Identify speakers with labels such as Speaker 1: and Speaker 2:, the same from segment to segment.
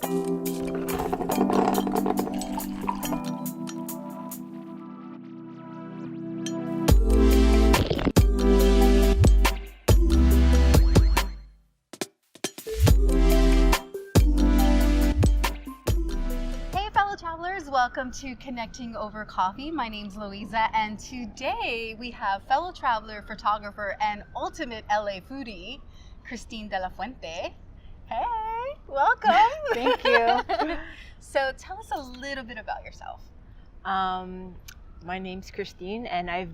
Speaker 1: Welcome to Connecting Over Coffee. My name's Louisa, and today we have fellow traveler, photographer, and ultimate LA foodie, Christine de la Fuente. Hey, welcome.
Speaker 2: Thank you.
Speaker 1: So tell us a little bit about yourself.
Speaker 2: My name's Christine, and I've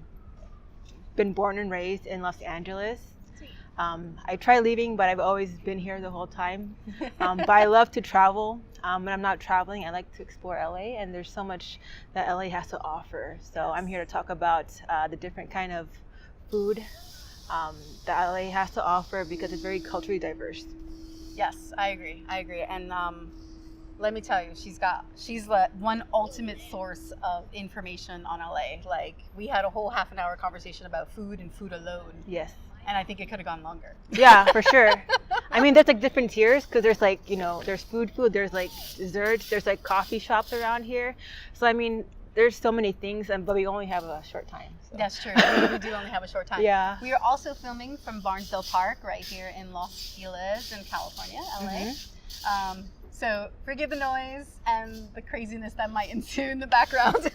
Speaker 2: been born and raised in Los Angeles. I tried leaving, but I've always been here the whole time. But I love to travel. When I'm not traveling, I like to explore LA, and there's so much that LA has to offer. So I'm here to talk about the different kind of food that LA has to offer because it's very culturally diverse.
Speaker 1: Yes, I agree. And let me tell you, she's the one ultimate source of information on LA. Like, we had a whole half an hour conversation about food and food alone.
Speaker 2: Yes.
Speaker 1: And I think it could have gone longer.
Speaker 2: Yeah, for sure. I mean, there's like different tiers because there's like, there's food, there's like desserts, there's like coffee shops around here. So, I mean, there's so many things, but we only have a short time. So.
Speaker 1: That's true. We do only have a short time.
Speaker 2: Yeah.
Speaker 1: We are also filming from Barnesdale Park right here in Los Feliz in California, LA. Mm-hmm. So forgive the noise and the craziness that might ensue in the background.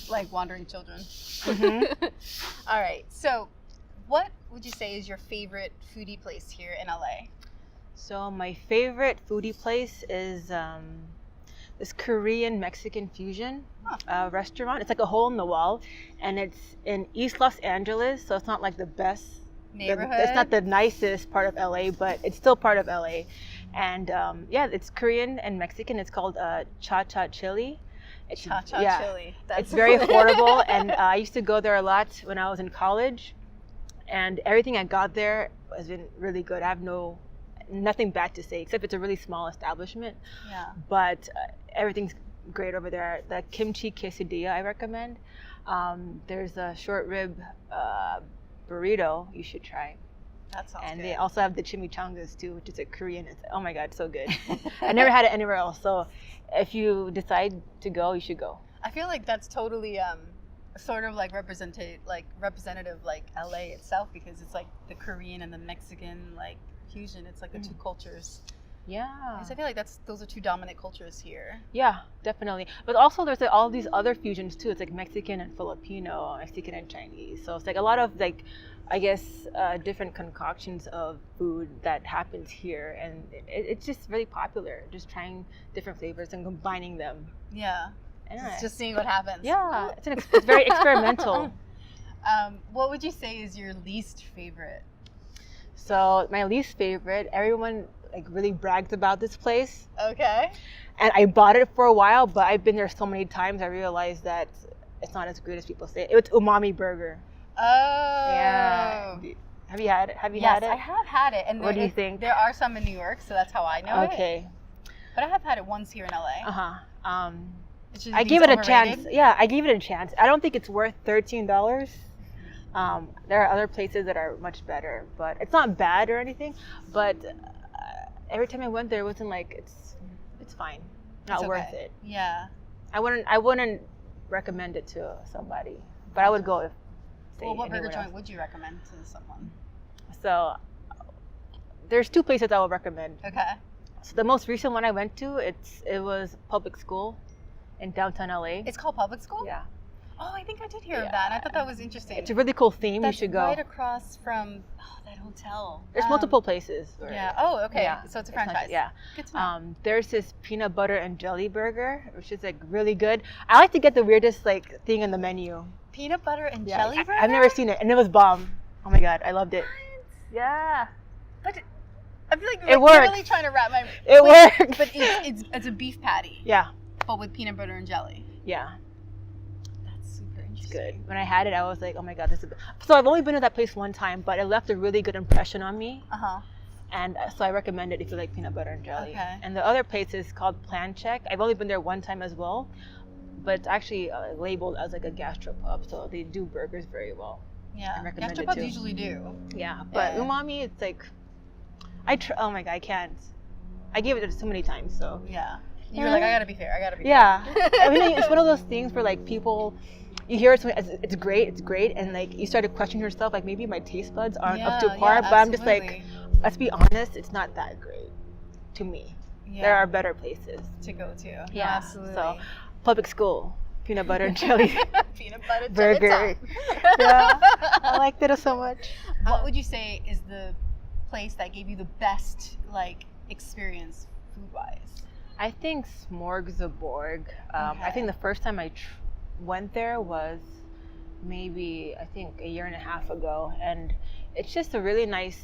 Speaker 1: Like wandering children. Mm-hmm. All right. So what would you say is your favorite foodie place here in LA?
Speaker 2: So my favorite foodie place is this Korean Mexican fusion restaurant. It's like a hole in the wall, and it's in East Los Angeles, so it's not like the best neighborhood. It's not the nicest part of LA, but it's still part of LA. And it's Korean and Mexican. It's called ChaCha Chili.
Speaker 1: ChaCha Chili.
Speaker 2: It's very affordable, and I used to go there a lot when I was in college. And everything I got there has been really good. I have nothing bad to say, except it's a really small establishment.
Speaker 1: Yeah.
Speaker 2: But everything's great over there. The kimchi quesadilla I recommend. There's a short rib burrito you should try.
Speaker 1: That sounds
Speaker 2: and
Speaker 1: good.
Speaker 2: They also have the chimichangas too, which is a Korean. Oh my God, so good. I never had it anywhere else. So if you decide to go, you should go.
Speaker 1: I feel like that's totally sort of like representative like LA itself, because it's like the Korean and the Mexican like fusion. It's like the two cultures.
Speaker 2: Yeah.
Speaker 1: Because I feel like those are two dominant cultures here.
Speaker 2: Yeah, definitely. But also there's like all these other fusions too. It's like Mexican and Filipino, Mexican and Chinese. So it's like a lot of like, I guess, different concoctions of food that happens here, and it's just really popular. Just trying different flavors and combining them.
Speaker 1: Yeah. Just seeing what happens.
Speaker 2: Yeah, it's very experimental.
Speaker 1: What would you say is your least favorite?
Speaker 2: So my least favorite, everyone like really brags about this place.
Speaker 1: Okay.
Speaker 2: And I bought it for a while, but I've been there so many times, I realized that it's not as good as people say. It's Umami Burger.
Speaker 1: Oh.
Speaker 2: Yeah. Have you had it?
Speaker 1: Yes, I have had it. And
Speaker 2: what do you think?
Speaker 1: There are some in New York, so that's how I know it.
Speaker 2: Okay.
Speaker 1: But I have had it once here in LA.
Speaker 2: Uh-huh.
Speaker 1: I
Speaker 2: gave it a chance. Yeah, I gave it a chance. I don't think it's worth $13. There are other places that are much better, but it's not bad or anything. But every time I went there, it wasn't like it's fine, not worth it.
Speaker 1: Yeah.
Speaker 2: I wouldn't recommend it to somebody, but I would go if.
Speaker 1: Well, what burger joint would you recommend to someone?
Speaker 2: So there's two places I would recommend.
Speaker 1: Okay.
Speaker 2: So the most recent one I went to, it was Public School in downtown LA.
Speaker 1: It's called Public School?
Speaker 2: Yeah.
Speaker 1: Oh, I think I did hear of that. And I thought that was interesting.
Speaker 2: It's a really cool theme.
Speaker 1: That's
Speaker 2: you should go.
Speaker 1: right across from that hotel.
Speaker 2: There's multiple places.
Speaker 1: Yeah. Oh, okay.
Speaker 2: Yeah.
Speaker 1: So it's a franchise.
Speaker 2: Yeah.
Speaker 1: Good to know.
Speaker 2: There's this peanut butter and jelly burger, which is like really good. I like to get the weirdest like thing on the menu.
Speaker 1: Peanut butter and jelly burger?
Speaker 2: I've never seen it, and it was bomb. Oh my God, I loved it.
Speaker 1: What?
Speaker 2: Yeah.
Speaker 1: But I feel like
Speaker 2: it
Speaker 1: works. Really trying to wrap my.
Speaker 2: It works.
Speaker 1: But it's a beef patty.
Speaker 2: Yeah.
Speaker 1: But with peanut butter and jelly.
Speaker 2: Yeah.
Speaker 1: That's super interesting.
Speaker 2: It's good. When I had it, I was like, oh my God, this is. So I've only been to that place one time, but it left a really good impression on me. And so I recommend it if you like peanut butter and jelly.
Speaker 1: Okay.
Speaker 2: And the other place is called Plan Check. I've only been there one time as well, but it's actually labeled as like a gastropub, so they do burgers very well.
Speaker 1: Yeah,
Speaker 2: I recommend
Speaker 1: gastropubs
Speaker 2: it too.
Speaker 1: usually do.
Speaker 2: Yeah, but umami, it's like, oh my God, I can't. I gave it so many times. So
Speaker 1: Yeah. You were like, I gotta be fair.
Speaker 2: yeah. I mean, it's one of those things where like people, you hear it's great, and like you start to question yourself, like maybe my taste buds aren't up to par. But I'm just like, let's be honest, it's not that great to me. There are better places
Speaker 1: to go to.
Speaker 2: Yeah,
Speaker 1: No, absolutely.
Speaker 2: So public school, peanut butter and jelly
Speaker 1: Peanut butter
Speaker 2: burger. Yeah, I liked it so much.
Speaker 1: What would you say is the place that gave you the best like experience food-wise?
Speaker 2: I think Smorgasburg. I think the first time I went there was maybe, I think, a year and a half ago, and it's just a really nice,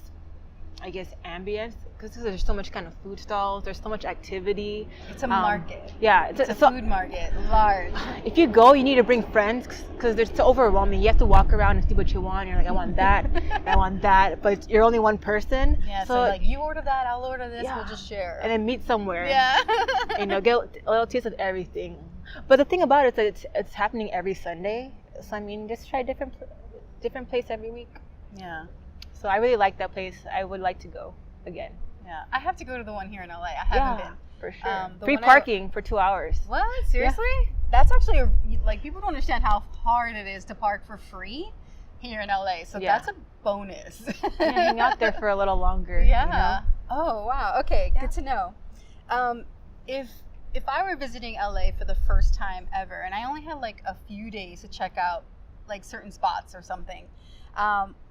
Speaker 2: I guess, ambience, because there's so much kind of food stalls, there's so much activity.
Speaker 1: It's a market.
Speaker 2: Yeah,
Speaker 1: it's a food market, large.
Speaker 2: If you go, you need to bring friends, because it's so overwhelming. You have to walk around and see what you want. You're like, I want that, I want that, but you're only one person.
Speaker 1: Yeah, so like, you order that, I'll order this, we'll just share.
Speaker 2: And then meet somewhere.
Speaker 1: Yeah.
Speaker 2: Get a little taste of everything. But the thing about it is that it's happening every Sunday. So I mean, just try different place every week.
Speaker 1: Yeah.
Speaker 2: So I really like that place. I would like to go again.
Speaker 1: Yeah, I have to go to the one here in LA. I haven't been.
Speaker 2: For sure. Free parking for 2 hours.
Speaker 1: What? Seriously? Yeah. That's actually like, people don't understand how hard it is to park for free here in LA. So that's a bonus.
Speaker 2: Hang out there for a little longer.
Speaker 1: Yeah.
Speaker 2: You know?
Speaker 1: Oh wow. Okay. Good to know. If I were visiting LA for the first time ever, and I only had like a few days to check out like certain spots or something,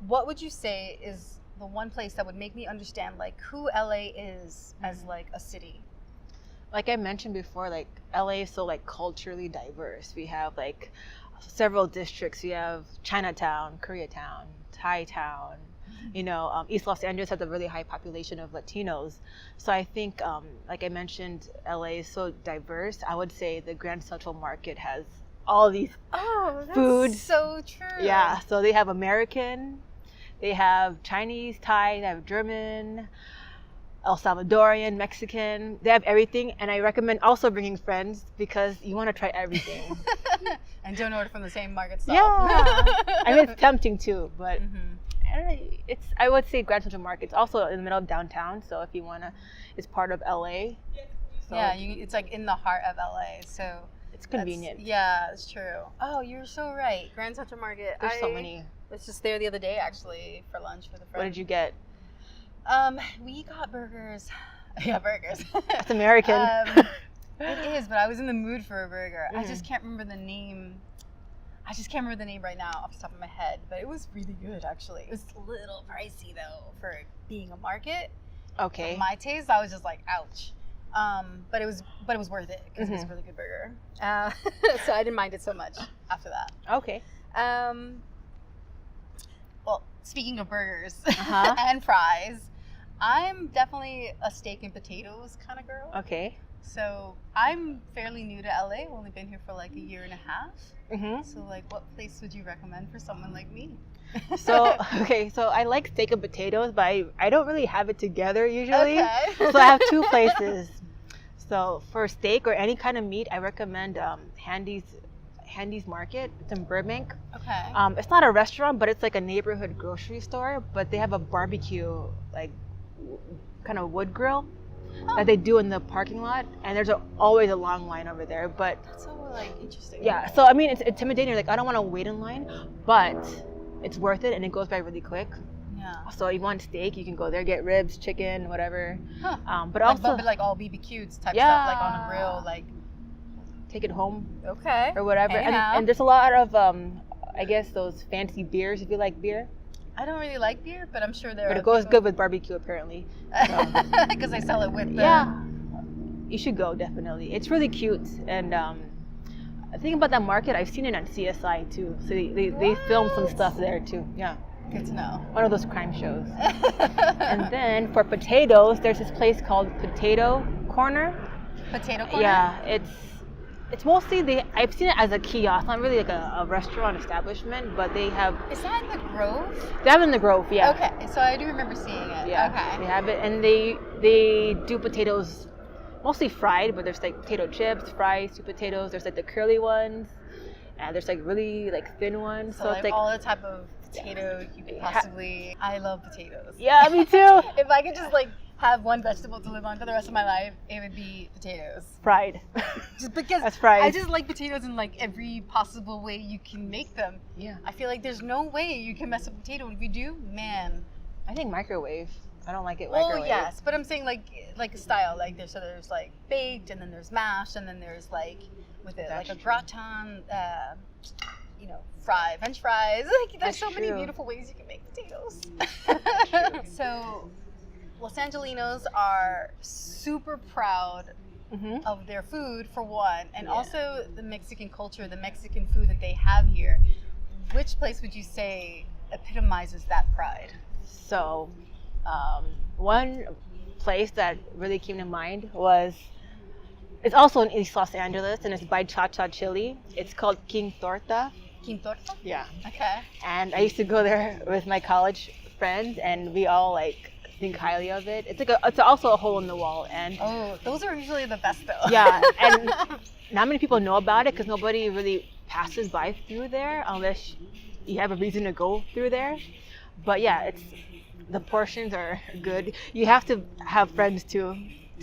Speaker 1: what would you say is the one place that would make me understand like who LA is as like a city?
Speaker 2: Like I mentioned before, like LA is so like culturally diverse. We have like several districts. We have Chinatown, Koreatown, Thai Town. You know, East Los Angeles has a really high population of Latinos. So I think, like I mentioned, LA is so diverse. I would say the Grand Central Market has all these foods.
Speaker 1: So true.
Speaker 2: Yeah, so they have American, they have Chinese, Thai, they have German, El Salvadorian, Mexican. They have everything, and I recommend also bringing friends because you want to try everything.
Speaker 1: And don't order from the same market stall.
Speaker 2: Yeah, I mean it's tempting too, but I would say Grand Central Market's also in the middle of downtown. So if you wanna, it's part of LA. So
Speaker 1: yeah, it's like in the heart of LA, so
Speaker 2: it's convenient.
Speaker 1: Yeah, it's true. Oh, you're so right. Grand Central Market.
Speaker 2: There's so many.
Speaker 1: I was just there the other day actually for lunch with a friend.
Speaker 2: What did you get?
Speaker 1: We got burgers. Yeah, burgers.
Speaker 2: It's American.
Speaker 1: It is, but I was in the mood for a burger. I just can't remember the name. Right now off the top of my head, but it was really good actually. It was a little pricey though for being a market.
Speaker 2: Okay.
Speaker 1: For my taste, I was just like, ouch. But it was worth it because it was a really good burger. So I didn't mind it so much after that.
Speaker 2: Okay.
Speaker 1: Well, speaking of burgers and fries, I'm definitely a steak and potatoes kind of girl.
Speaker 2: Okay.
Speaker 1: So I'm fairly new to LA. I've only been here for like a year and a half. So like, what place would you recommend for someone like me?
Speaker 2: So I like steak and potatoes, but I don't really have it together usually.
Speaker 1: Okay.
Speaker 2: So I have two places. So for steak or any kind of meat, I recommend Handy's Market. It's in Burbank.
Speaker 1: Okay.
Speaker 2: It's not a restaurant, but it's like a neighborhood grocery store. But they have a barbecue, like kind of wood grill that they do in the parking lot, and there's always a long line over there. But
Speaker 1: that's so like interesting.
Speaker 2: Yeah. So I mean, it's intimidating. Like I don't want to wait in line, but it's worth it, and it goes by really quick.
Speaker 1: Yeah.
Speaker 2: So you want steak, you can go there, get ribs, chicken, whatever. But
Speaker 1: like,
Speaker 2: also,
Speaker 1: but like all BBQs type stuff, like on a grill, like
Speaker 2: take it home.
Speaker 1: Okay.
Speaker 2: Or whatever. And there's a lot of I guess those fancy beers if you like beer.
Speaker 1: I don't really like beer, but I'm sure there.
Speaker 2: But it goes good with barbecue apparently.
Speaker 1: Because I sell it with.
Speaker 2: You should go definitely. It's really cute, and the thing about that market, I've seen it on CSI too. So they film some stuff there too. Yeah.
Speaker 1: Good to know.
Speaker 2: One of those crime shows. And then for potatoes, there's this place called Potato Corner.
Speaker 1: Potato Corner?
Speaker 2: Yeah, it's mostly I've seen it as a kiosk, not really like a restaurant establishment, but they have.
Speaker 1: Is that in the Grove?
Speaker 2: They have it in the Grove, yeah.
Speaker 1: Okay, so I do remember seeing it.
Speaker 2: Yeah,
Speaker 1: okay.
Speaker 2: They have it, and they do potatoes, mostly fried, but there's like potato chips, fries, sweet potatoes. There's like the curly ones, and there's like really like thin ones.
Speaker 1: So like all the type of potato you could possibly. I love potatoes.
Speaker 2: Yeah, me too.
Speaker 1: If I could just like have one vegetable to live on for the rest of my life, it would be potatoes.
Speaker 2: Fried.
Speaker 1: Just because
Speaker 2: That's fried.
Speaker 1: I just like potatoes in like every possible way you can make them.
Speaker 2: Yeah.
Speaker 1: I feel like there's no way you can mess up a potato. And if you do, man.
Speaker 2: I think microwave. I don't like it
Speaker 1: Well,
Speaker 2: microwave.
Speaker 1: yes, but I'm saying like a style. Like there's like baked, and then there's mashed, and then there's like with it like a gratin. French fries. Like there's so many beautiful ways you can make potatoes. So, Los Angelinos are super proud of their food for one, and also the Mexican culture, the Mexican food that they have here. Which place would you say epitomizes that pride?
Speaker 2: So, one place that really came to mind was, it's also in East Los Angeles, and it's by ChaCha Chili. It's called King Torta.
Speaker 1: King Torta?
Speaker 2: Yeah.
Speaker 1: Okay.
Speaker 2: And I used to go there with my college friends, and we all like think highly of it. It's also a hole in the wall, and
Speaker 1: those are usually the best though.
Speaker 2: Yeah, and not many people know about it because nobody really passes by through there unless you have a reason to go through there. But yeah, the portions are good. You have to have friends to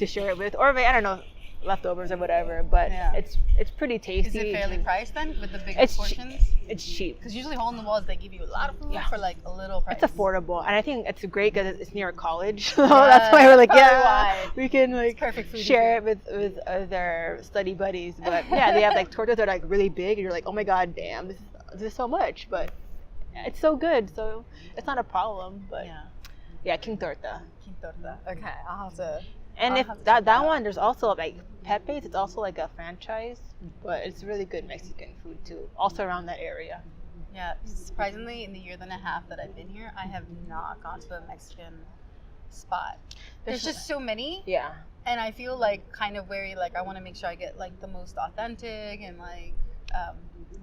Speaker 2: share it with, or I don't know, leftovers or whatever. But it's pretty tasty.
Speaker 1: Is it fairly priced then with the big portions?
Speaker 2: It's cheap.
Speaker 1: Because usually hole in the walls they give you a lot of food for like a little price.
Speaker 2: It's affordable, and I think it's great because it's near a college. So that's why we're like, we can like share it with other study buddies. But yeah, they have like tortas that are like really big, and you're like, oh my god, damn, this is so much, but it's so good, so it's not a problem. But yeah, King Torta.
Speaker 1: King Torta. Okay, I'll have to.
Speaker 2: And if that one, there's also like Pepe's. It's also like a franchise, but it's really good Mexican food too. Also around that area.
Speaker 1: Yeah, surprisingly, in the year and a half that I've been here, I have not gone to a Mexican spot. There's just so many.
Speaker 2: Yeah.
Speaker 1: And I feel like kind of wary. Like I want to make sure I get like the most authentic and like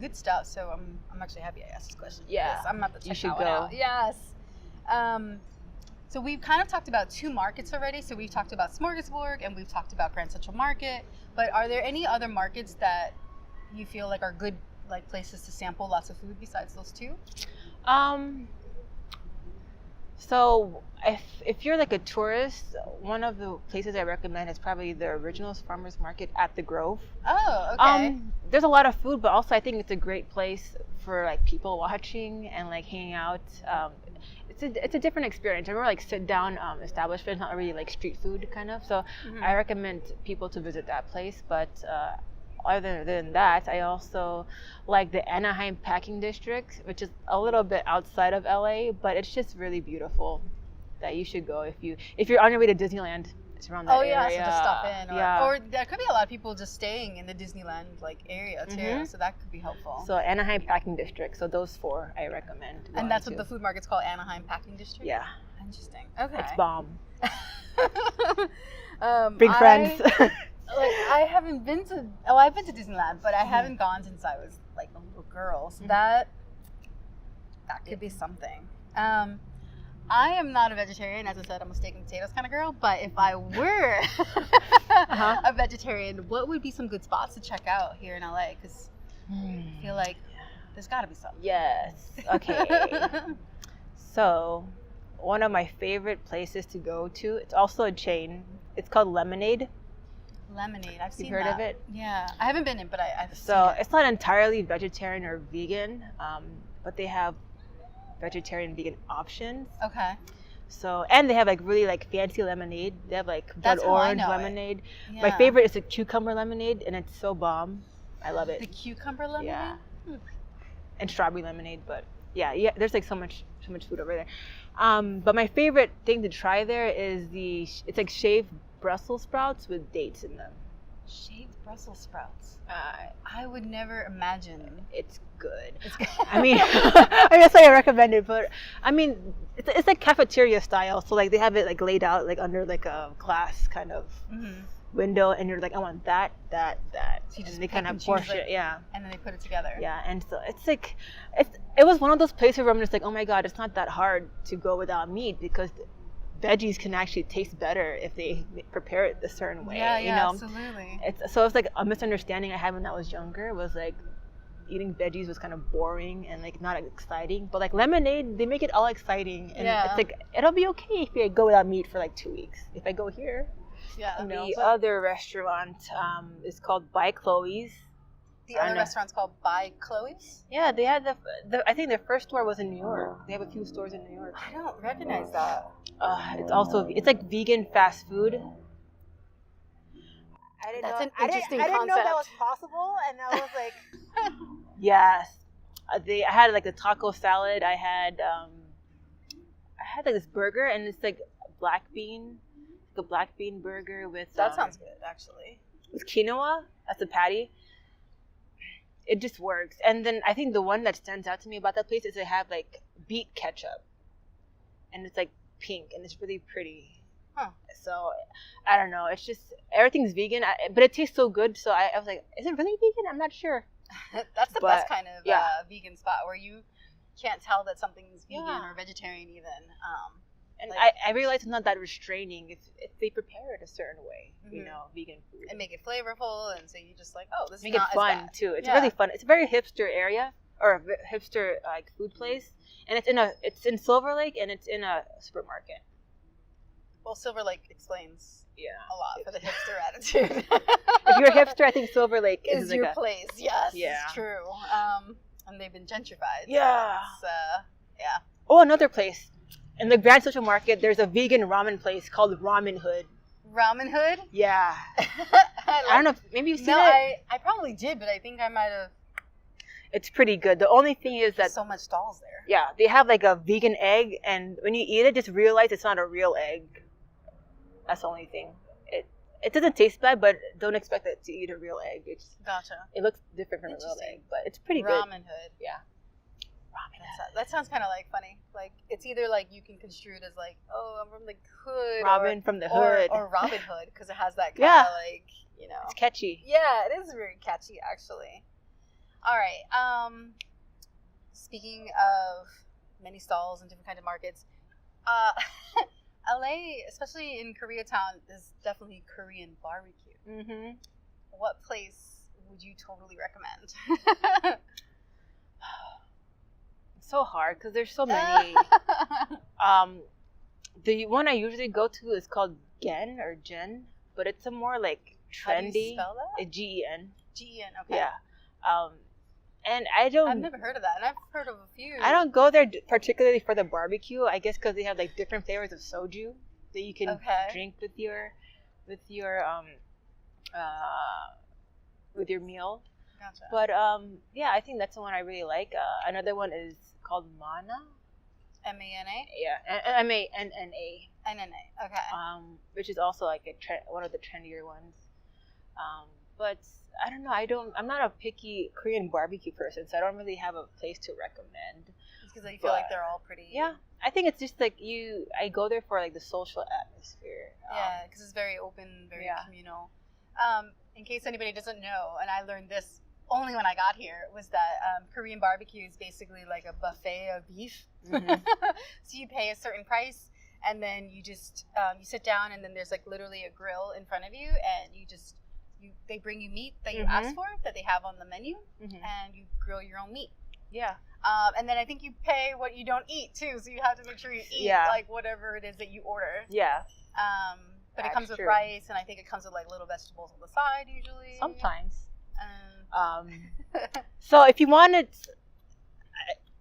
Speaker 1: good stuff. So I'm actually happy I asked this question.
Speaker 2: Yeah.
Speaker 1: I'm about to check
Speaker 2: you should
Speaker 1: that
Speaker 2: go.
Speaker 1: one out. Yes. So we've kind of talked about two markets already. So we've talked about Smorgasburg and we've talked about Grand Central Market. But are there any other markets that you feel like are good like places to sample lots of food besides those two?
Speaker 2: So if you're like a tourist, one of the places I recommend is probably the Originals Farmers Market at the Grove.
Speaker 1: Oh, okay.
Speaker 2: There's a lot of food, but also I think it's a great place for like people watching and like hanging out. It's a different experience. I remember like sit down establishment, not really like street food kind of. So I recommend people to visit that place. But other than that, I also like the Anaheim Packing District, which is a little bit outside of LA, but it's just really beautiful. That you should go if you're on your way to Disneyland. It's around that area.
Speaker 1: So just stop in. Or there could be a lot of people just staying in the Disneyland like area too. So that could be helpful.
Speaker 2: So Anaheim Packing District. So those four I recommend.
Speaker 1: And that's what the food market's called, Anaheim Packing District?
Speaker 2: Yeah.
Speaker 1: Interesting. Okay.
Speaker 2: It's bomb.
Speaker 1: Big
Speaker 2: friends.
Speaker 1: I haven't been to I've been to Disneyland, but I haven't gone since I was like a little girl. So that could be something. I am not a vegetarian. As I said, I'm a steak and potatoes kind of girl. But if I were a vegetarian, what would be some good spots to check out here in LA? Because I feel like there's got to be some.
Speaker 2: Yes. Okay. So, one of my favorite places to go to, it's also a chain. It's called Lemonade.
Speaker 1: Lemonade. I've seen that.
Speaker 2: You've heard of it?
Speaker 1: Yeah. I haven't been in, but I've seen
Speaker 2: it. So, it's not entirely vegetarian or vegan, but they have vegetarian vegan options.
Speaker 1: Okay.
Speaker 2: So, and they have like really like fancy lemonade. They have like blood orange lemonade. Yeah. My favorite is the cucumber lemonade, and it's so bomb. I love it.
Speaker 1: The cucumber lemonade?
Speaker 2: Yeah. And strawberry lemonade, but yeah, there's like so much food over there. But my favorite thing to try there is it's like shaved Brussels sprouts with dates in them.
Speaker 1: Shaved Brussels sprouts. I would never imagine.
Speaker 2: It's good. I mean, I guess I recommend it, but I mean, it's like cafeteria style. So like they have it like laid out like under like a glass kind of window, and you're like, I want that.
Speaker 1: So you just
Speaker 2: they kind of portion it,
Speaker 1: and then they put it together.
Speaker 2: Yeah, and so it's like, it was one of those places where I'm just like, oh my god, it's not that hard to go without meat because veggies can actually taste better if they prepare it a certain way.
Speaker 1: Yeah,
Speaker 2: you know?
Speaker 1: Absolutely.
Speaker 2: It's like a misunderstanding I had when I was younger was like, eating veggies was kind of boring and like not exciting. But like lemonade, they make it all exciting, and it's like it'll be okay if I go without meat for like 2 weeks. If I go here, the other restaurant is called By Chloe's.
Speaker 1: The other restaurant's called By Chloe's?
Speaker 2: Yeah, they had I think their first store was in New York. They have a few stores in New York.
Speaker 1: I don't recognize that.
Speaker 2: It's like vegan fast food.
Speaker 1: That's an interesting concept.
Speaker 2: I didn't know that was possible, and I was like, yes. I had like the taco salad. I had like this burger, and it's like the black bean burger with.
Speaker 1: That sounds good, actually.
Speaker 2: With quinoa as a patty. It just works. And then I think the one that stands out to me about that place is they have like beet ketchup, and it's like pink, and it's really pretty.
Speaker 1: Huh.
Speaker 2: So I don't know. It's just everything's vegan, but it tastes so good. So I was like, is it really vegan? I'm not sure.
Speaker 1: That's the best kind of vegan spot where you can't tell that something's vegan or vegetarian even.
Speaker 2: And I realize it's not that restraining if they prepare it a certain way, vegan food.
Speaker 1: And make it flavorful, and so you just like, oh, this
Speaker 2: make
Speaker 1: is not
Speaker 2: it fun
Speaker 1: as bad.
Speaker 2: too. It's really fun. It's a very hipster area or a hipster like food place, and it's in Silver Lake, and it's in a supermarket.
Speaker 1: Well, Silver Lake explains a lot for the hipster attitude.
Speaker 2: If you're a hipster, I think Silver Lake
Speaker 1: is
Speaker 2: like
Speaker 1: your place. Yes,
Speaker 2: yeah.
Speaker 1: It's true. And they've been gentrified.
Speaker 2: Yeah.
Speaker 1: So, yeah.
Speaker 2: Oh, another place. In the Grand Central Market, there's a vegan ramen place called Ramen Hood.
Speaker 1: Ramen Hood?
Speaker 2: Yeah. I don't know. Maybe you've seen it.
Speaker 1: I probably did, but I think I might have.
Speaker 2: It's pretty good. The only thing is that
Speaker 1: there's so much stalls there.
Speaker 2: Yeah, they have like a vegan egg, and when you eat it, just realize it's not a real egg. That's the only thing. It doesn't taste bad, but don't expect it to eat a real egg.
Speaker 1: Gotcha.
Speaker 2: It looks different from a real egg, but it's pretty good.
Speaker 1: Ramen Hood.
Speaker 2: Yeah.
Speaker 1: That sounds kind of like funny. Like it's either like you can construe it as like, oh, I'm from the hood,
Speaker 2: Robin from the hood,
Speaker 1: or Robin Hood because it has that kind of like
Speaker 2: it's catchy.
Speaker 1: Yeah, it is very catchy actually. All right. Speaking of many stalls and different kinds of markets, LA, especially in Koreatown, is definitely Korean barbecue.
Speaker 2: Mm-hmm.
Speaker 1: What place would you totally recommend?
Speaker 2: So hard because there's so many. The one I usually go to is called Gen, but it's a more like trendy.
Speaker 1: How do you spell that?
Speaker 2: Gen.
Speaker 1: Gen. Okay.
Speaker 2: Yeah. And I've
Speaker 1: never heard of that, and I've heard of a few.
Speaker 2: I don't go there particularly for the barbecue. I guess because they have like different flavors of soju that you can drink with your meal.
Speaker 1: Gotcha.
Speaker 2: But I think that's the one I really like. Another one is called Mana.
Speaker 1: M-A-N-A?
Speaker 2: Yeah, M-A-N-N-A.
Speaker 1: N-N-A. Okay.
Speaker 2: Which is also like one of the trendier ones. But I don't know. I'm not a picky Korean barbecue person, so I don't really have a place to recommend.
Speaker 1: It's because I feel like they're all pretty.
Speaker 2: Yeah, I think it's just like I go there for like the social atmosphere.
Speaker 1: Yeah, because it's very open, very communal. In case anybody doesn't know, and I learned this only when I got here, was that Korean barbecue is basically like a buffet of beef. Mm-hmm. So you pay a certain price, and then you just you sit down, and then there's like literally a grill in front of you, and they bring you meat that you ask for, that they have on the menu, and you grill your own meat.
Speaker 2: Yeah.
Speaker 1: And then I think you pay what you don't eat too, so you have to make sure you eat like whatever it is that you order.
Speaker 2: Yeah.
Speaker 1: But it comes with rice, and I think it comes with like little vegetables on the side usually.
Speaker 2: Sometimes. So if you want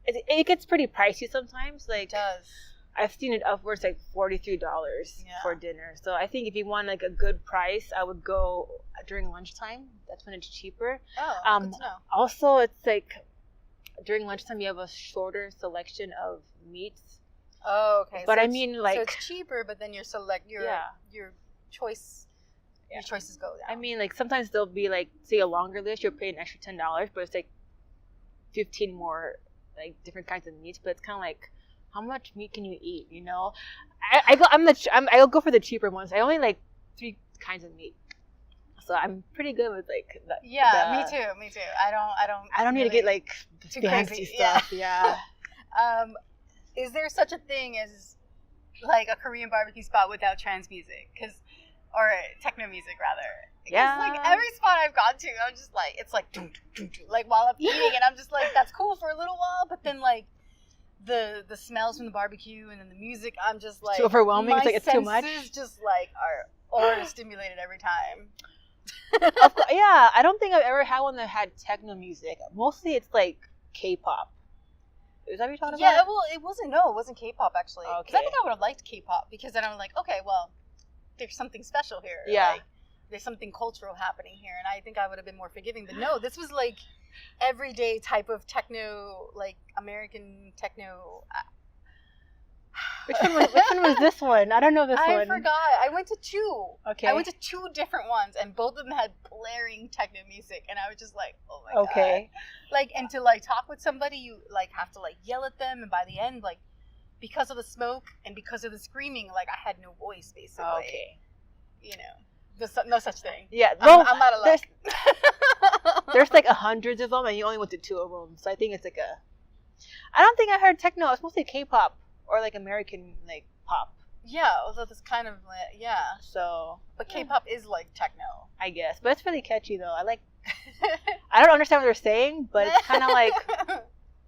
Speaker 2: it gets pretty pricey sometimes. Like,
Speaker 1: it does.
Speaker 2: I've seen it upwards like $43 for dinner. So I think if you want like a good price, I would go during lunchtime. That's when it's cheaper.
Speaker 1: Oh, good to know.
Speaker 2: Also, it's like during lunchtime you have a shorter selection of meats.
Speaker 1: Oh, okay.
Speaker 2: But
Speaker 1: so
Speaker 2: I mean, like,
Speaker 1: so it's cheaper, but then your choice. Yeah. Your choices go down.
Speaker 2: I mean, like sometimes there'll be like, say, a longer list. You'll pay an extra $10, but it's like 15 more like different kinds of meats. But it's kind of like, how much meat can you eat? You know, I'll go for the cheaper ones. I only like 3 kinds of meat, so I'm pretty good with like that.
Speaker 1: Yeah, me too. I don't
Speaker 2: need to get like fancy stuff. Yeah.
Speaker 1: Is there such a thing as like a Korean barbecue spot without trans music? Because or techno music rather.
Speaker 2: Yeah.
Speaker 1: Like every spot I've gone to, I'm just like, it's like, doo, doo, doo, like while I'm eating, and I'm just like, that's cool for a little while, but then like the smells from the barbecue and then the music, I'm just like,
Speaker 2: too overwhelming. It's like it's too much.
Speaker 1: My senses just like are overstimulated every time.
Speaker 2: Yeah, I don't think I've ever had one that had techno music. Mostly it's like K-pop. Is that what you're talking about?
Speaker 1: Yeah, well, it wasn't K-pop actually.
Speaker 2: Okay.
Speaker 1: Because I think I would have liked K-pop because then I'm like, okay, well, there's something special here.
Speaker 2: Yeah.
Speaker 1: Like, there's something cultural happening here, and I think I would have been more forgiving. But no, this was like everyday type of techno, like American techno.
Speaker 2: Which one was this one? I don't know this one.
Speaker 1: I forgot. I went to two.
Speaker 2: Okay.
Speaker 1: I went to two different ones, and both of them had blaring techno music, and I was just like, oh my god. Like, and to like talk with somebody, you like have to like yell at them, and by the end, like because of the smoke and because of the screaming, like I had no voice basically.
Speaker 2: Okay.
Speaker 1: You know. There's no such thing.
Speaker 2: Yeah, no,
Speaker 1: I'm out of luck.
Speaker 2: There's like hundreds of them, and you only went to two of them. So I think it's like I don't think I heard techno. It's mostly K-pop or like American like pop.
Speaker 1: Yeah, although it's kind of yeah.
Speaker 2: So,
Speaker 1: but K-pop is like techno,
Speaker 2: I guess. But it's really catchy though. I don't understand what they're saying, but it's kind of like I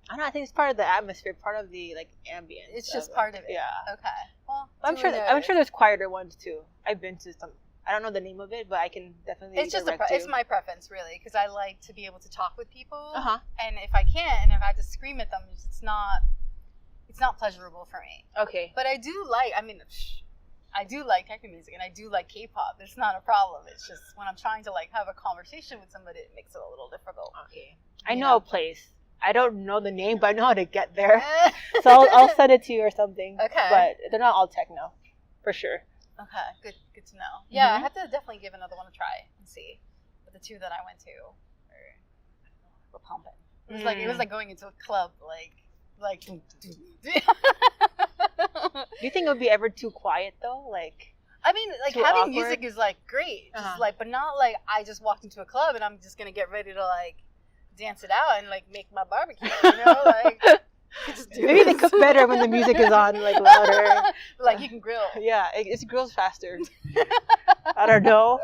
Speaker 2: don't know. I think it's part of the atmosphere, part of the like ambience.
Speaker 1: It's just part of it.
Speaker 2: Yeah.
Speaker 1: Okay. Well,
Speaker 2: I'm sure there's quieter ones too. I've been to some. I don't know the name of it, but I can definitely.
Speaker 1: It's just it's my preference, really, because I like to be able to talk with people, and if I can't, and if I have to scream at them, it's not pleasurable for me.
Speaker 2: Okay.
Speaker 1: But I do like techno music, and I do like K-pop. It's not a problem. It's just when I'm trying to like have a conversation with somebody, it makes it a little difficult.
Speaker 2: Okay. I know a place. I don't know the name, but I know how to get there. So I'll send it to you or something.
Speaker 1: Okay.
Speaker 2: But they're not all techno, for sure.
Speaker 1: Okay, good to know. Yeah, I have to definitely give another one a try and see. But the two that I went to were pumping. It was like going into a club, like. Do
Speaker 2: you think it would be ever too quiet though? Like,
Speaker 1: I mean, like having
Speaker 2: awkward?
Speaker 1: music is like great, just like, but not like I just walked into a club and I'm just gonna get ready to like dance it out and like make my barbecue, you know, like.
Speaker 2: Maybe they cook better when the music is on, like louder.
Speaker 1: Like you can grill.
Speaker 2: Yeah, it grills faster. I don't know,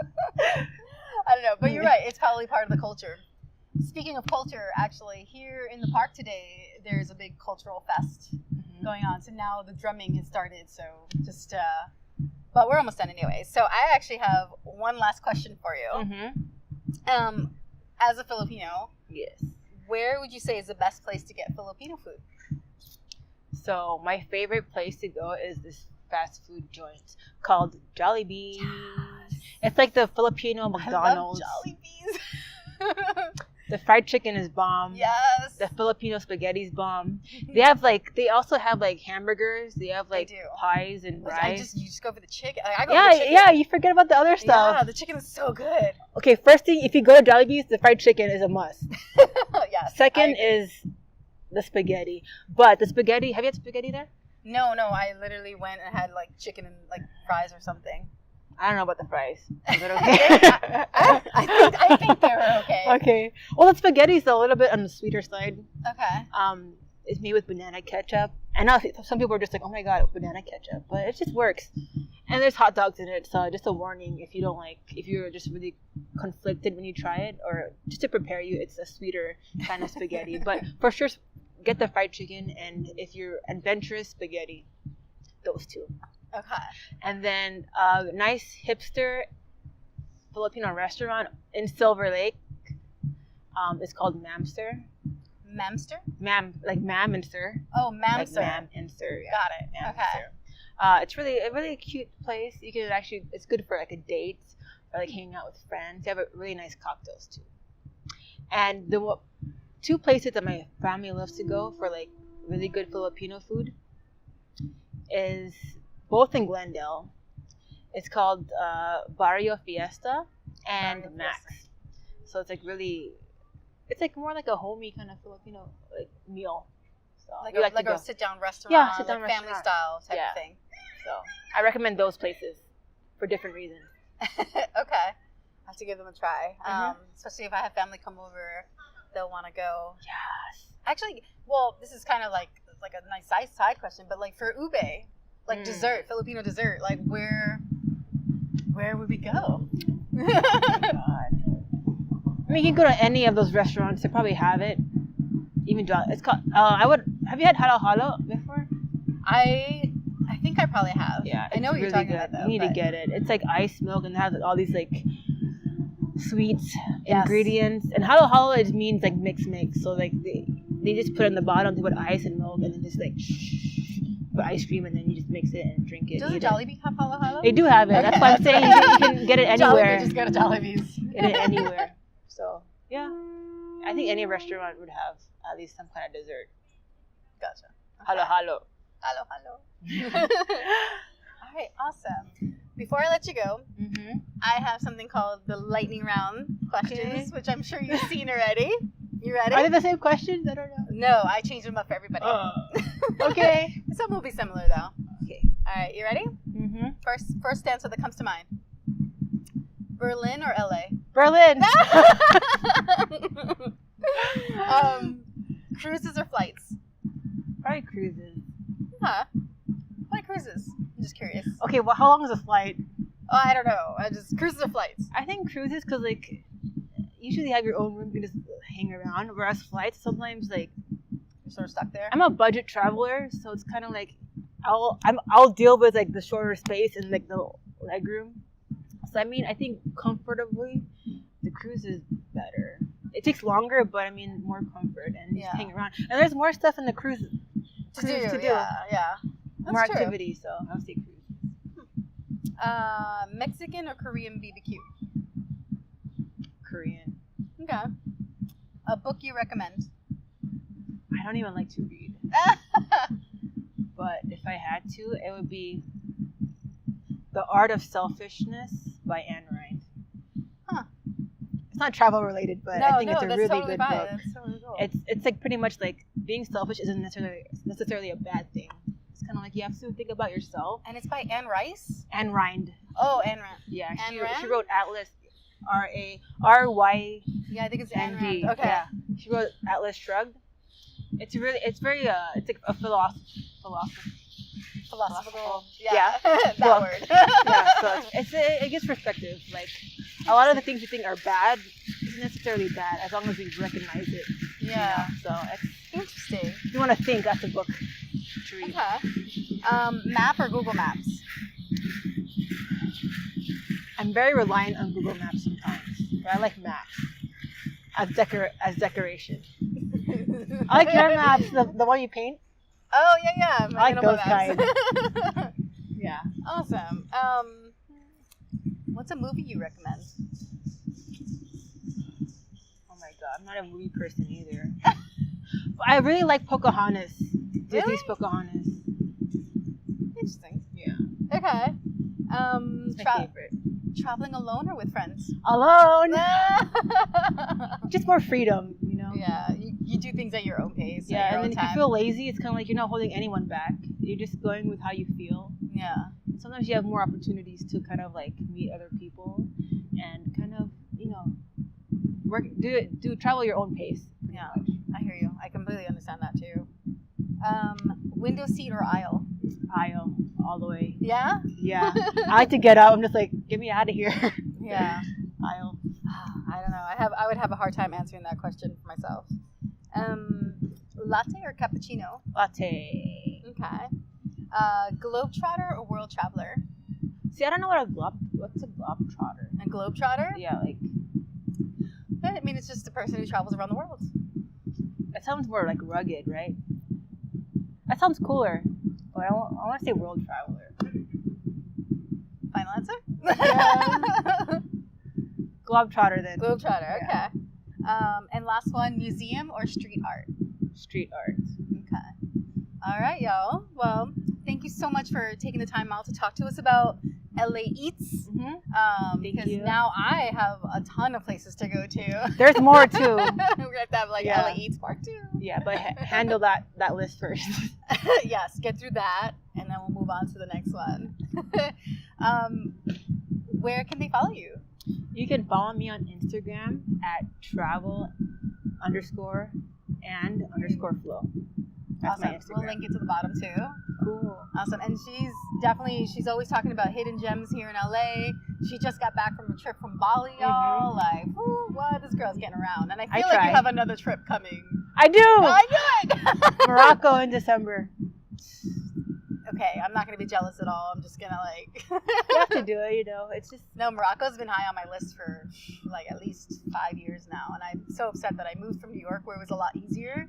Speaker 1: but you're right. It's probably part of the culture. Speaking of culture, actually, here in the park today, there's a big cultural fest going on. So now the drumming has started. So just, but we're almost done anyway. So I actually have one last question for you. As a Filipino,
Speaker 2: yes,
Speaker 1: where would you say is the best place to get Filipino food?
Speaker 2: So my favorite place to go is this fast food joint called Jollibee. Yes. It's like the Filipino McDonald's.
Speaker 1: I love Jollibees.
Speaker 2: The fried chicken is bomb.
Speaker 1: Yes.
Speaker 2: The Filipino spaghetti is bomb. They also have like hamburgers. They have like pies and rice.
Speaker 1: You just go for the chicken. I go for the chicken.
Speaker 2: Yeah. You forget about the other stuff.
Speaker 1: Yeah, the chicken is so good.
Speaker 2: Okay, first thing, if you go to Jollibee's, the fried chicken is a must.
Speaker 1: Yes.
Speaker 2: Second is the spaghetti. But the spaghetti, have you had spaghetti there?
Speaker 1: No. I literally went and had like chicken and like fries or something.
Speaker 2: I don't know about the fries. Is it okay?
Speaker 1: I think they're okay.
Speaker 2: Okay. Well, the spaghetti is a little bit on the sweeter side.
Speaker 1: Okay.
Speaker 2: It's made with banana ketchup. And now some people are just like, oh my god, banana ketchup. But it just works. And there's hot dogs in it. So just a warning if you're just really conflicted when you try it. Or just to prepare you, it's a sweeter kind of spaghetti. But for sure, get the fried chicken. And if you're adventurous, spaghetti. Those two.
Speaker 1: Okay.
Speaker 2: And then a nice hipster Filipino restaurant in Silver Lake. It's called Mamster.
Speaker 1: Mamster?
Speaker 2: Like ma'am and sir.
Speaker 1: Oh, Mamster.
Speaker 2: Like ma'am and sir. Yeah.
Speaker 1: Got it.
Speaker 2: Ma'am
Speaker 1: okay.
Speaker 2: It's a really cute place. You can it's good for like a date or like hanging out with friends. They have really nice cocktails too. And the two places that my family loves to go for like really good Filipino food is both in Glendale. It's called Barrio Fiesta and
Speaker 1: Barrio
Speaker 2: Max.
Speaker 1: Fiesta.
Speaker 2: So it's like really, it's like more like a homey kind of Filipino like meal. So
Speaker 1: like a sit-down restaurant,
Speaker 2: yeah, sit-down
Speaker 1: like family style type of thing.
Speaker 2: So I recommend those places for different reasons.
Speaker 1: Okay, I have to give them a try. Especially if I have family come over, they'll want to go.
Speaker 2: Yes.
Speaker 1: Actually, well, this is kind of like a nice side question, but like for ube. Like dessert, Filipino dessert. Like where where would we go?
Speaker 2: God. I mean, you can go to any of those restaurants. They probably have it. Even it's called. Have you had halo halo before?
Speaker 1: I think I probably have.
Speaker 2: Yeah,
Speaker 1: I know what you're
Speaker 2: really
Speaker 1: talking about though.
Speaker 2: You need to get it. It's like iced milk and it has all these like sweets ingredients. And halo halo it means like mix. So like they just put it on the bottom to put ice and milk and then just like put ice cream and then you just mix it and drink it.
Speaker 1: Doesn't Jollibee have halo halo?
Speaker 2: They do have it.
Speaker 1: Okay.
Speaker 2: That's why I'm saying you can get it anywhere.
Speaker 1: Jollibee, just go to Jollibee's.
Speaker 2: Get it anywhere. So yeah, I think any restaurant would have at least some kind of dessert.
Speaker 1: Gotcha.
Speaker 2: Halo halo.
Speaker 1: Halo halo. All right, awesome. Before I let you go, I have something called the lightning round questions, which I'm sure you've seen already. You ready?
Speaker 2: Are they the same questions? I don't know.
Speaker 1: No, I changed them up for everybody.
Speaker 2: Okay.
Speaker 1: Some will be similar though.
Speaker 2: Okay.
Speaker 1: All right, you ready? First answer that comes to mind. Berlin or LA?
Speaker 2: Berlin.
Speaker 1: Cruises or flights?
Speaker 2: Probably cruises.
Speaker 1: Huh? Why cruises? I'm just curious.
Speaker 2: Okay, well, how long is a flight?
Speaker 1: Oh, I don't know. Cruises or flights?
Speaker 2: I think cruises because like usually have your own room, you can just hang around. Whereas flights sometimes like
Speaker 1: You're sort of stuck there.
Speaker 2: I'm a budget traveler, so it's kind of like I'll deal with like the shorter space and like the leg room. So I mean, I think comfortably, the cruise is better. It takes longer, but I mean more comfort and just hang around. And there's more stuff in the cruise to do.
Speaker 1: Yeah. That's
Speaker 2: More
Speaker 1: true.
Speaker 2: activity, so I'll say cruise.
Speaker 1: Mexican or Korean BBQ?
Speaker 2: Korean.
Speaker 1: Okay. A book you recommend?
Speaker 2: I don't even like to read, but if I had to, it would be The Art of Selfishness by Ayn Rand.
Speaker 1: Huh.
Speaker 2: It's not travel related, but I think it's a really
Speaker 1: totally
Speaker 2: good
Speaker 1: fine.
Speaker 2: book.
Speaker 1: That's totally cool.
Speaker 2: It's like pretty much like being selfish isn't necessarily a bad thing. It's kind of like you have to think about yourself.
Speaker 1: And it's by Anne Rice?
Speaker 2: Ayn Rand.
Speaker 1: Oh, Anne Rand.
Speaker 2: Yeah,
Speaker 1: Ayn Rand?
Speaker 2: she wrote Atlas, RARYND.
Speaker 1: Yeah, I think it's Anne Rand. Okay.
Speaker 2: Yeah, she wrote Atlas Shrugged. It's very it's like a philosophical.
Speaker 1: Yeah. That
Speaker 2: book.
Speaker 1: word.
Speaker 2: Yeah, so it gives perspective. Like a lot of the things you think are bad isn't necessarily bad as long as you recognize it.
Speaker 1: Yeah.
Speaker 2: You know? So it's
Speaker 1: Interesting.
Speaker 2: if you want to think, that's a book to read.
Speaker 1: Okay. Map or Google Maps?
Speaker 2: I'm very reliant on Google Maps sometimes, but I like maps as decoration. I like your maps, the one you paint.
Speaker 1: Oh, yeah.
Speaker 2: I like those
Speaker 1: kind.
Speaker 2: Yeah.
Speaker 1: Awesome. What's a movie you recommend?
Speaker 2: Oh my god, I'm not a movie person either. But I really like Pocahontas. Disney's Pocahontas.
Speaker 1: Interesting.
Speaker 2: Yeah.
Speaker 1: Okay.
Speaker 2: It's my favorite.
Speaker 1: Traveling alone or with friends?
Speaker 2: Alone. Just more freedom, you know.
Speaker 1: Yeah, you do things at your own pace.
Speaker 2: Yeah,
Speaker 1: at your
Speaker 2: and
Speaker 1: own
Speaker 2: then
Speaker 1: time.
Speaker 2: if you feel lazy, it's kind of like you're not holding anyone back. You're just going with how you feel.
Speaker 1: Yeah.
Speaker 2: Sometimes you have more opportunities to kind of like meet other people and kind of, you know, travel your own pace.
Speaker 1: Yeah, I hear you. I completely understand that too. Window seat or aisle?
Speaker 2: Aisle, all the way.
Speaker 1: Yeah?
Speaker 2: Yeah. I like to get up. I'm just like, get me out of here.
Speaker 1: Yeah.
Speaker 2: Aisle.
Speaker 1: I don't know. I would have a hard time answering that question for myself. Latte or cappuccino?
Speaker 2: Latte.
Speaker 1: Okay. Globetrotter or world traveler?
Speaker 2: See, I don't know what's a globetrotter.
Speaker 1: A globetrotter?
Speaker 2: Yeah, like.
Speaker 1: I mean, it's just a person who travels around the world.
Speaker 2: That sounds more like rugged, right? That sounds cooler. But I want to say world traveler.
Speaker 1: Final answer?
Speaker 2: Yeah. Globetrotter then.
Speaker 1: Globetrotter,
Speaker 2: Yeah.
Speaker 1: okay. And last one, museum or street art?
Speaker 2: Street art.
Speaker 1: Okay. All right, y'all. Well, thank you so much for taking the time out to talk to us about LA Eats.
Speaker 2: Mm-hmm.
Speaker 1: Because
Speaker 2: you.
Speaker 1: now I have a ton of places to go to.
Speaker 2: There's more too.
Speaker 1: We're going to have to have like
Speaker 2: Yeah.
Speaker 1: LA Eats Part 2.
Speaker 2: Yeah, but handle that list first.
Speaker 1: Yes, get through that, and then we'll move on to the next one. Where can they follow you?
Speaker 2: You can follow me on Instagram at travel_and_flow. That's
Speaker 1: Awesome.
Speaker 2: my Instagram.
Speaker 1: We'll link it to the bottom too.
Speaker 2: Cool.
Speaker 1: Awesome. And she's always talking about hidden gems here in LA. She just got back from a trip from Bali, y'all. Like, whoo, what? This girl's getting around. And I feel like
Speaker 2: try.
Speaker 1: you have another trip coming.
Speaker 2: I do.
Speaker 1: I knew it.
Speaker 2: Morocco in December.
Speaker 1: Okay, I'm not gonna be jealous at all. I'm just gonna like.
Speaker 2: You have to do it, you know. It's just.
Speaker 1: No, Morocco's been high on my list for like at least 5 years now, and I'm so upset that I moved from New York, where it was a lot easier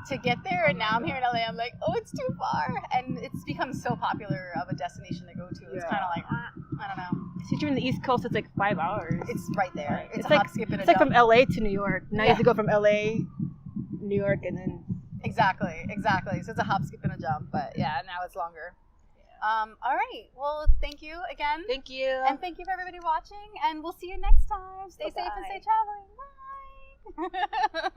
Speaker 1: to get there, and now I'm here in LA. I'm like, oh, it's too far, and it's become so popular of a destination to go to. It's kind of like, I don't know.
Speaker 2: Since you're in the East Coast, it's like 5 hours.
Speaker 1: It's right there. It's a
Speaker 2: like,
Speaker 1: hop, skip, and a
Speaker 2: it's like
Speaker 1: jump.
Speaker 2: from LA to New York. Now you have to go from LA, New York, and then.
Speaker 1: Exactly. So it's a hop, skip, and a jump, but yeah, now it's longer. All right. Well, thank you again.
Speaker 2: Thank you.
Speaker 1: And thank you for everybody watching. And we'll see you next time. Stay safe and stay traveling. Bye.